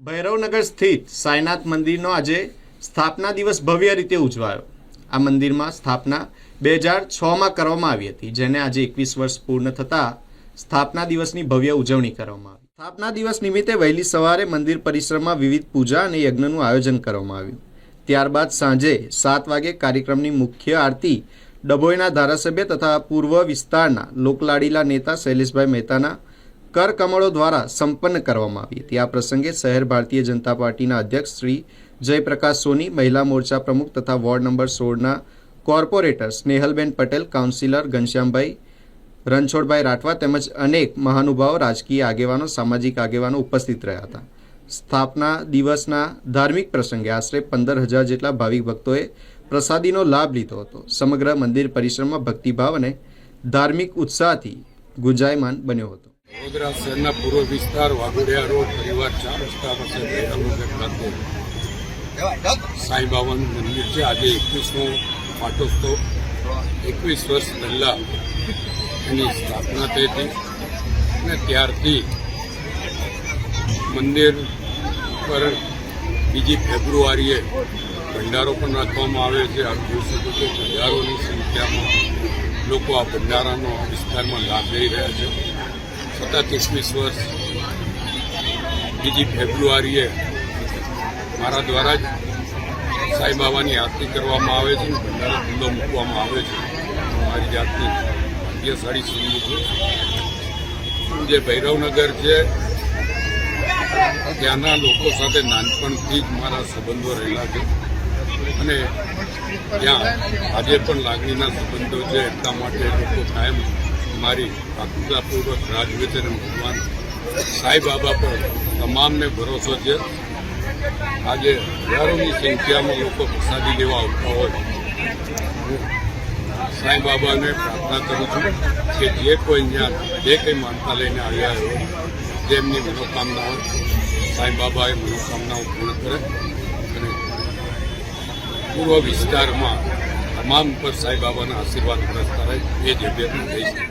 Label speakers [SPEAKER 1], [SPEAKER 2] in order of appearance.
[SPEAKER 1] ભૈરવનગર સ્થિત સાંઈનાથ મંદિરનો આજે સ્થાપના દિવસ ભવ્ય રીતે ઉજવાયો। આ મંદિરમાં સ્થાપના 2006માં કરવામાં આવી હતી, જેને આજે 21 વર્ષ પૂર્ણ થતાં સ્થાપના દિવસની ભવ્ય ઉજવણી કરવામાં આવી। સ્થાપના દિવસ નિમિત્તે વહેલી સવારે મંદિર પરિસરમાં વિવિધ પૂજા અને યજ્ઞનું આયોજન કરવામાં આવ્યું। ત્યારબાદ સાંજે 7 વાગે કાર્યક્રમની મુખ્ય આરતી ડભોઈના ધારાસભ્ય તથા પૂર્વ વિસ્તારના લોકલાડીલા નેતા શૈલેષભાઈ મહેતાના કરકમળો દ્વારા સંપન્ન કરવામાં આવી હતી। આ પ્રસંગે શહેર ભારતીય જનતા પાર્ટીના અધ્યક્ષ શ્રી જયપ્રકાશ સોની, મહિલા મોરચા પ્રમુખ તથા ward number 16ના corporator સ્નેહલબેન Patel, councillor ઘનશ્યામભાઈ રણછોડભાઈ રાઠવા તેમજ અનેક મહાનુભાવો, રાજકીય આગેવાનો, સામાજિક આગેવાનો ઉપસ્થિત રહ્યા હતા। સ્થાપના દિવસના ધાર્મિક પ્રસંગે આશરે 15,000 જેટલા ભાવિક ભક્તોએ પ્રસાદીનો લાભ લીધો હતો। સમગ્ર મંદિર પરિસરમાં ભક્તિભાવ અને ધાર્મિક ઉત્સાહથી ગુંજાયમાન બન્યો હતો।
[SPEAKER 2] વડોદરા શહેરના પૂર્વ વિસ્તાર વાઘોડિયા રોડ પરિવાર 4 રસ્તા પાસે ભૈરવનગર ખાતે સાંઈ બાબાનું મંદિર છે। આજે 21મો પાટોત્સવ 21 વર્ષ પહેલાં એની સ્થાપના થઈ હતી અને ત્યારથી મંદિર પર 2 ફેબ્રુઆરીએ ભંડારો પણ રાખવામાં આવે છે। આપ જોઈ શકો છો, હજારોની સંખ્યામાં લોકો આ ભંડારાનો વિસ્તારમાં લાભ લઈ રહ્યા છે। સતત 21 વર્ષ 2 ફેબ્રુઆરીએ મારા દ્વારા જ સાંઈ બાબાની આરતી કરવામાં આવે છે, ભંડારો ખુલ્લો મૂકવામાં આવે છે। મારી જાતની ભાગ્યશાળી સમજુ છું। જે ભૈરવનગર છે ત્યાંના લોકો સાથે નાનપણથી જ મારા સંબંધો રહેલા છે અને ત્યાં આજે પણ લાગણીના સંબંધો છે। એટલા માટે લોકો કાયમ મારી આતુરતાપૂર્વક રાહ જુએ છે અને ભગવાન સાંઈ બાબા પર તમામને ભરોસો છે। આજે હજારોની સંખ્યામાં લોકો પ્રસાદી લેવા આવતા હોય, હું સાંઈ બાબાને પ્રાર્થના કરું છું કે જે કોઈ અહીંયા જે કંઈ માનતા લઈને આવ્યા હોય, જેમની મનોકામના હોય, સાંઈ બાબા એ મનોકામનાઓ પૂર્ણ કરે અને પૂર્વ વિસ્તારમાં તમામ પર સાંઈ બાબાના આશીર્વાદ વરસતા રહે, એ જ અભ્યર્થના થઈ છે।